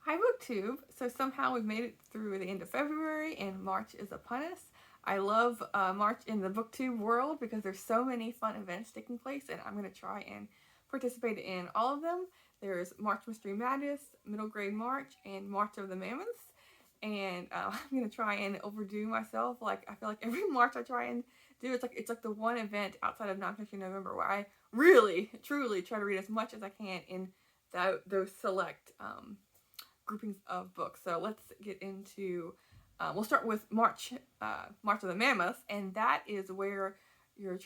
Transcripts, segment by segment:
Hi BookTube! So somehow we've made it through the end of February and March is upon us. I love March in the BookTube world because there's so many fun events taking place, and I'm going to try and participate in all of them. There's March Mystery Madness, Middle Grade March, and March of the Mammoths. And I'm going to try and overdo myself. Like, I feel like every March I try and do, it's like the one event outside of Nonfiction November where I really, truly try to read as much as I can in those select groupings of books. So let's get into, we'll start with March of the Mammoths, and that is where you're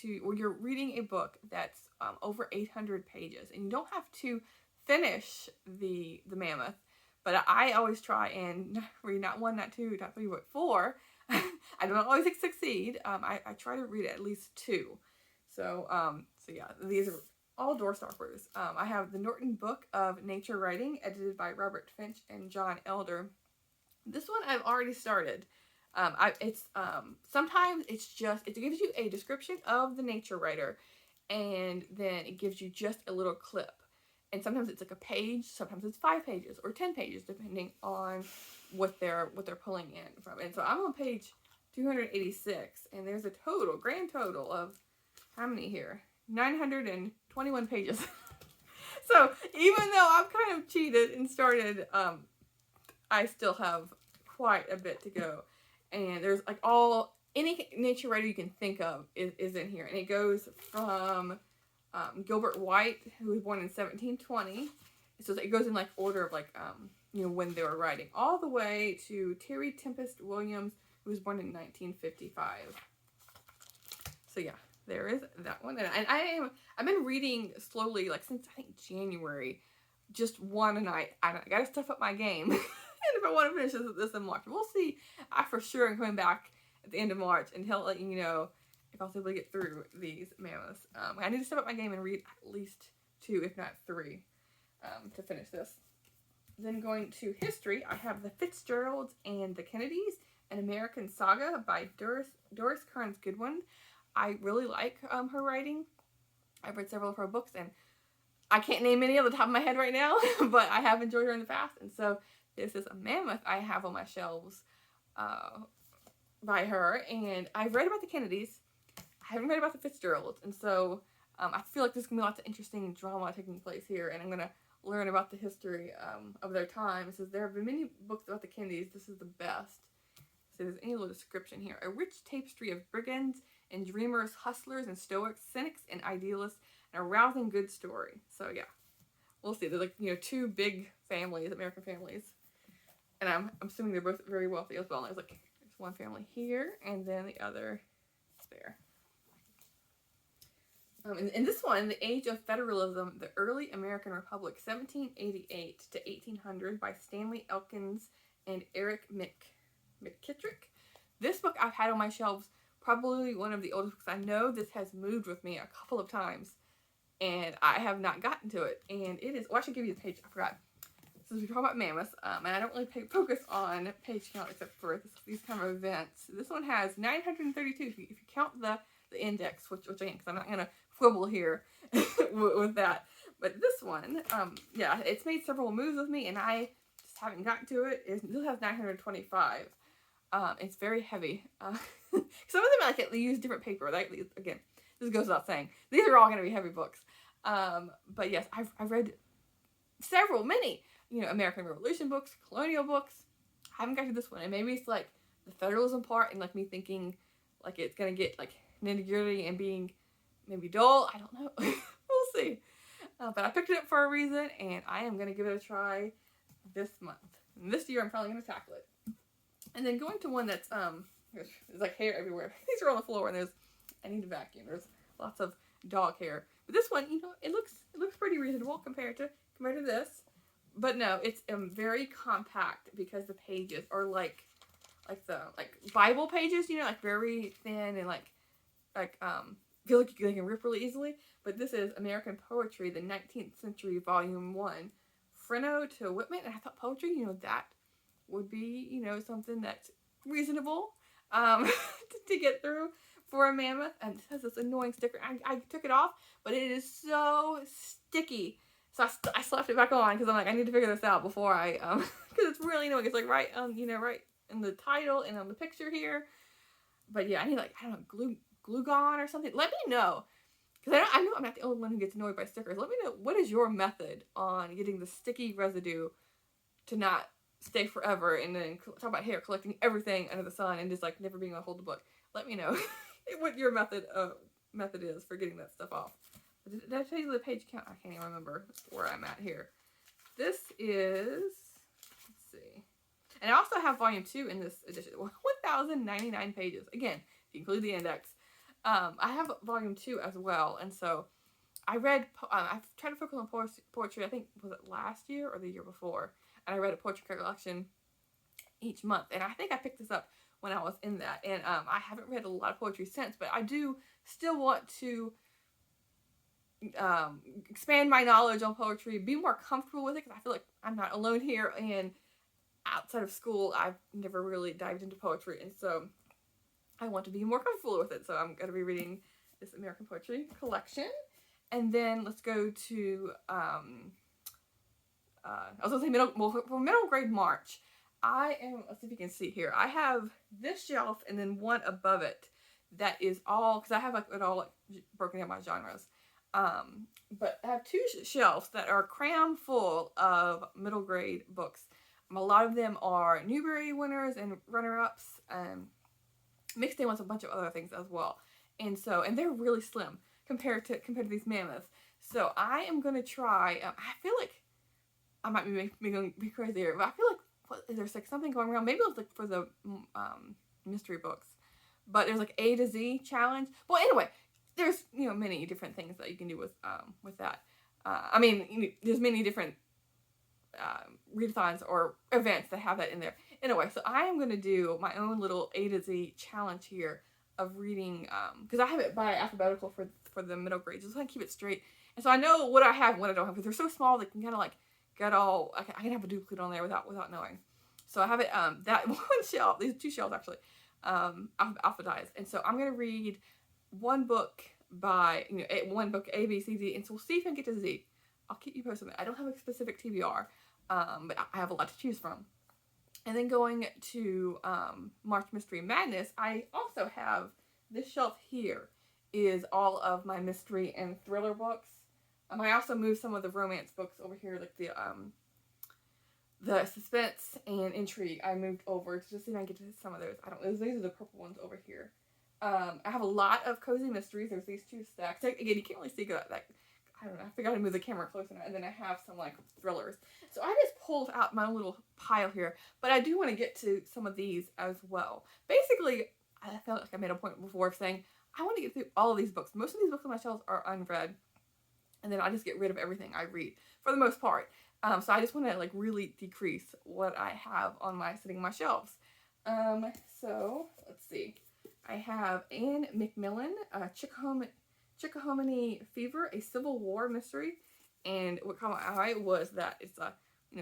you're reading a book that's over 800 pages, and you don't have to finish the Mammoth, but I always try and read not one, not two, not three, but four. I don't always succeed. I try to read at least two. So yeah, these are all door stoppers. I have the Norton Book of Nature Writing, edited by Robert Finch and John Elder. This one I've already started. Sometimes it gives you a description of the nature writer, and then it gives you just a little clip. And sometimes it's like a page, sometimes it's 5 pages or 10 pages, depending on what they're pulling in from. And so I'm on page 286, and there's a grand total of how many here? 921 pages. So even though I've kind of cheated and started, I still have quite a bit to go. And there's like any nature writer you can think of is in here. And it goes from Gilbert White, who was born in 1720. So it goes in like order of like, when they were writing, all the way to Terry Tempest Williams, who was born in 1955. So yeah, there is that one. And I've been reading slowly, like since I think January, just one a night. I gotta step up my game. And if I want to finish this in March, we'll see. I for sure am coming back at the end of March and let you know if I'll be able to get through these Mammoths. I need to step up my game and read at least 2, if not 3, to finish this. Then going to history, I have the Fitzgeralds and the Kennedys, an American Saga by Doris Kearns Goodwin. I really like her writing. I've read several of her books, and I can't name any off the top of my head right now, but I have enjoyed her in the past, and so this is a Mammoth I have on my shelves by her. And I've read about the Kennedys. I haven't read about the Fitzgeralds, and so I feel like there's going to be lots of interesting drama taking place here, and I'm going to learn about the history of their time. It says there have been many books about the Kennedys. This is the best. So there's any little description here. A rich tapestry of brigands and dreamers, hustlers and stoics, cynics and idealists, and a rousing good story. So yeah, we'll see. There's like, 2 big families, American families. And I'm assuming they're both very wealthy as well. There's one family here, and then the other there. In this one, The Age of Federalism, The Early American Republic, 1788 to 1800, by Stanley Elkins and Eric McKittrick. This book I've had on my shelves, probably one of the oldest books. I know this has moved with me a couple of times, and I have not gotten to it. And it is, I should give you the page, I forgot. Since we talk about Mammoths, and I don't really focus on page count except for these kind of events. This one has 932 if you count the index, which I am, because I'm not going to quibble here with that. But this one, yeah, it's made several moves with me, and I just haven't gotten to it. It still has 925. It's very heavy. Some of them they use different paper. Again, this goes without saying. These are all going to be heavy books. But yes, I've read many, American Revolution books, colonial books. I haven't gotten to this one, and maybe it's like the federalism part, and like me thinking like it's gonna get like nitty gritty and being maybe dull. I don't know. We'll see. But I picked it up for a reason, and I am gonna give it a try this month. And this year, I'm probably gonna tackle it. And then going to one that's there's like hair everywhere. These are on the floor, and I need a vacuum. There's lots of dog hair. But this one, it looks pretty reasonable compared to this. But no, it's very compact because the pages are like Bible pages, like very thin and like feel like they can rip really easily. But this is American Poetry, the 19th Century, Volume 1, Freno to Whitman. And I thought poetry, that would be, something that's reasonable to get through for a Mammoth. And it has this annoying sticker. I took it off, but it is so sticky. So I slapped it back on because I'm like, I need to figure this out before I, because it's really annoying. It's like right in the title and on the picture here. But yeah, I need like, I don't know, glue gone or something. Let me know. Because I know I'm not the only one who gets annoyed by stickers. Let me know, what is your method on getting the sticky residue to not stay forever, and then talk about hair collecting everything under the sun and just like never being able to hold the book. Let me know what your method is for getting that stuff off. Did I tell you the page count? I can't even remember where I'm at here. This is, let's see. And I also have volume 2 in this edition. 1,099 pages. Again, if you include the index. I have volume 2 as well. And so I read, I've tried to focus on poetry, I think, was it last year or the year before? And I read a poetry collection each month. And I think I picked this up when I was in that. And I haven't read a lot of poetry since, but I do still want to expand my knowledge on poetry, be more comfortable with it, because I feel like I'm not alone here, and outside of school I've never really dived into poetry, and so I want to be more comfortable with it. So I'm going to be reading this American poetry collection. And then let's go to I was going to say for middle grade March, let's see if you can see here, I have this shelf and then one above it that is all, because I have like it all like broken down by genres. But I have 2 shelves that are cram full of middle grade books. A lot of them are Newbery winners and runner-ups, mixed in with a bunch of other things as well. And they're really slim compared to these mammoths. So I am going to try, I feel like I might be crazy here, but I feel like there's like something going around. Maybe it was like for the mystery books, but there's like A to Z challenge. Well, anyway, there's many different things that you can do with that. I mean, there's many different readathons or events that have that in there. Anyway, so I am going to do my own little A to Z challenge here of reading, because I have it by alphabetical for the middle grades, just so I can keep it straight. And so I know what I have and what I don't have, because they're so small they can kind of like get all, I can have a duplicate on there without knowing. So I have it, that one shelf, these 2 shelves actually, alphabetized. And so I'm going to read one book by, one book A, B, C, D, and so we'll see if I can get to Z. I'll keep you posted. I don't have a specific TBR, but I have a lot to choose from. And then going to March Mystery Madness, I also have this shelf here is all of my mystery and thriller books. I also moved some of the romance books over here, like the suspense and intrigue. I moved over to just see if I can get to some of those. I don't know. These are the purple ones over here. I have a lot of cozy mysteries. There's these 2 stacks. Again, you can't really see that. I don't know. I forgot to move the camera close enough. And then I have some like thrillers. So I just pulled out my little pile here, but I do want to get to some of these as well. Basically, I felt like I made a point before of saying I want to get through all of these books. Most of these books on my shelves are unread, and then I just get rid of everything I read for the most part. So I just want to like really decrease what I have sitting on my shelves. So let's see. I have Anne McMillan, Chickahominy Fever, a Civil War mystery. And what caught my eye was that it's a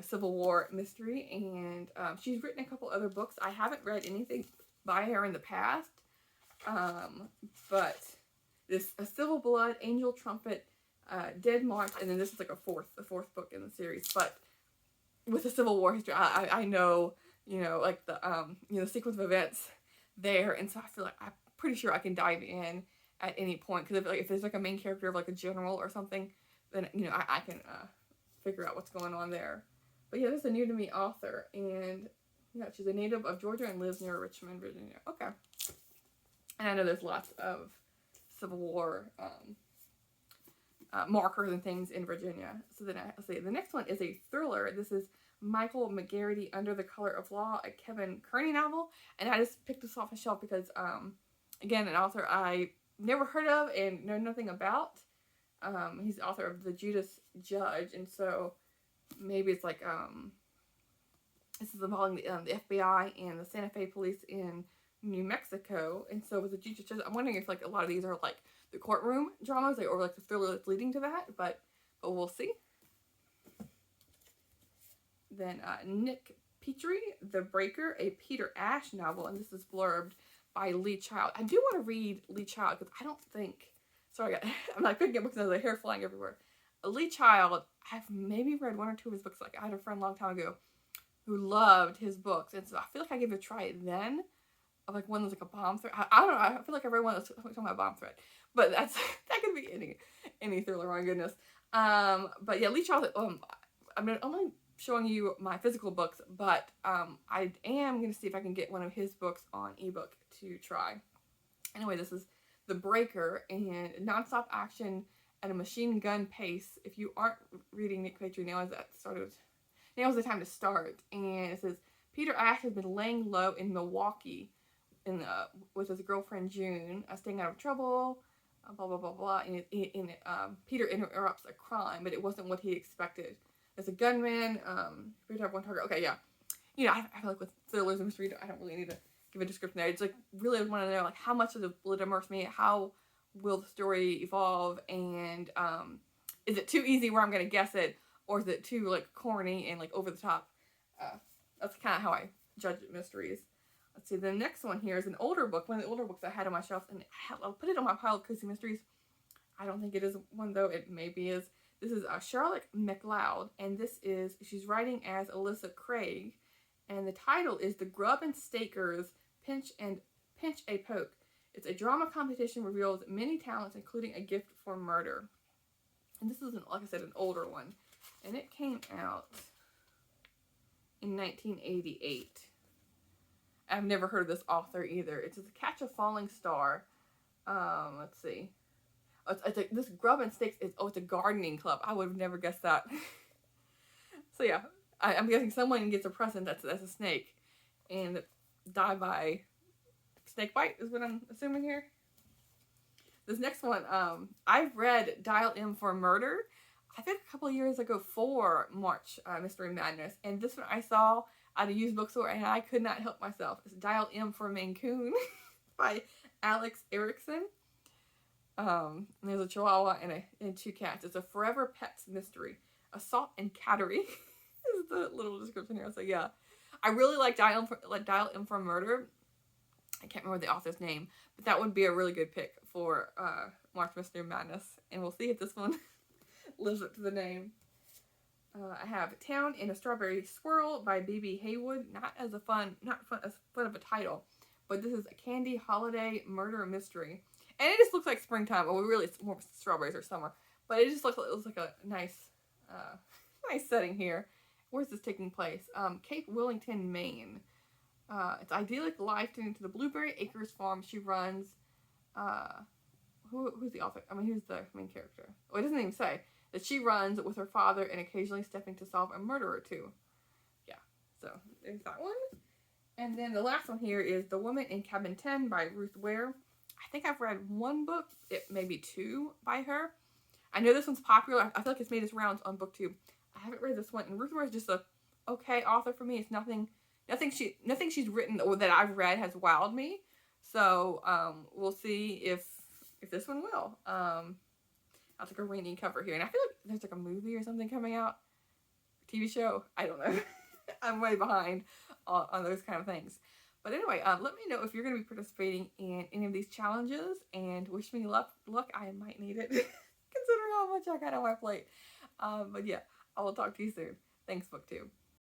Civil War mystery, and she's written a couple other books. I haven't read anything by her in the past, but this a Civil Blood, Angel Trumpet, Dead March, and then this is like the fourth book in the series. But with the Civil War history, I know like the sequence of events there, and so I feel like I'm pretty sure I can dive in at any point, because if there's like a main character of like a general or something, then I can figure out what's going on there. But yeah, this is a new to me author, and she's a native of Georgia and lives near Richmond, Virginia. Okay. And I know there's lots of Civil War markers and things in Virginia. So then let's see, the next one is a thriller. This is Michael McGarity, Under the Color of Law, a Kevin Kearney novel. And I just picked this off the shelf because, again, an author I never heard of and know nothing about. He's the author of The Judas Judge, and so maybe it's like, this is involving the FBI and the Santa Fe police in New Mexico. And so with The Judas Judge, I'm wondering if like a lot of these are like the courtroom dramas, or like the thriller that's leading to that, but we'll see. Then Nick Petrie, The Breaker, a Peter Ash novel, and this is blurbed by Lee Child. I do want to read Lee Child because I don't think, sorry, I'm like picking up books and there's hair flying everywhere. Lee Child, I've maybe read one or two of his books. Like, I had a friend a long time ago who loved his books, and so I feel like I gave it a try then. Of like one that was like a bomb threat. I don't know. I feel like I read one that's talking about bomb threat, but that could be any thriller. My goodness. But yeah, Lee Charles. I'm only showing you my physical books, but I am gonna see if I can get one of his books on ebook to try. Anyway, this is The Breaker, and nonstop action at a machine gun pace. If you aren't reading Nick Cage, now is the time to start. And it says Peter Ash has been laying low in Milwaukee with his girlfriend June, staying out of trouble, blah blah blah blah. And Peter interrupts a crime, but it wasn't what he expected. There's a gunman. Peter have one target. Okay, yeah. You know, I feel like with thrillers and mystery, I don't really need to give a description there. It's like really want to know like how much will it immerse me? How will the story evolve? And is it too easy where I'm gonna guess it, or is it too like corny and like over the top? That's kind of how I judge mysteries. Let's see, the next one here is an older book, one of the older books I had on my shelf, and I'll put it on my pile of cozy mysteries. I don't think it is one, though. It maybe is. This is Charlotte MacLeod, and she's writing as Alyssa Craig, and the title is The Grub and Stakers Pinch a Poke. It's a drama competition reveals many talents, including a gift for murder. And this is, like I said, an older one, and it came out in 1988. I've never heard of this author either. It's Catch a Falling Star. Let's see. This Grub and Stakes it's a gardening club. I would have never guessed that. So yeah, I'm guessing someone gets a present that's a snake, and die by snake bite is what I'm assuming here. This next one, I've read Dial M for Murder, I think a couple of years ago for March Mystery Madness, and this one I saw at a used bookstore, and I could not help myself. It's Dial M for Mancoon by Alex Erickson. And there's a chihuahua and two cats. It's a forever pets mystery. Assault and cattery is the little description here. So yeah, I really like Dial M for Murder. I can't remember the author's name, but that would be a really good pick for March Mystery Madness. And we'll see if this one lives up to the name. I have Town in a Strawberry Swirl by B.B. Haywood. Not as fun of a title, but this is a candy holiday murder mystery. And it just looks like springtime. Well, really, it's more strawberries or summer. But it just looks like a nice setting here. Where's this taking place? Cape Willington, Maine. It's idyllic life tending to the Blueberry Acres farm she runs. Who's the author? I mean, who's the main character? Well, it doesn't even say. That she runs with her father and occasionally stepping to solve a murder or two. Yeah, so there's that one. And then the last one here is The Woman in Cabin 10 by Ruth Ware. I think I've read one book, maybe two by her. I know this one's popular. I feel like it's made its rounds on BookTube. I haven't read this one, and Ruth Ware is just a okay author for me. It's nothing she's written or that I've read has wowed me. So we'll see if this one will. I'll take a rainy cover here, and I feel like there's like a movie or something coming out, TV show. I don't know. I'm way behind on those kind of things. But anyway, let me know if you're going to be participating in any of these challenges, and wish me luck. I might need it, considering how much I got on my plate. But yeah, I will talk to you soon. Thanks, BookTube.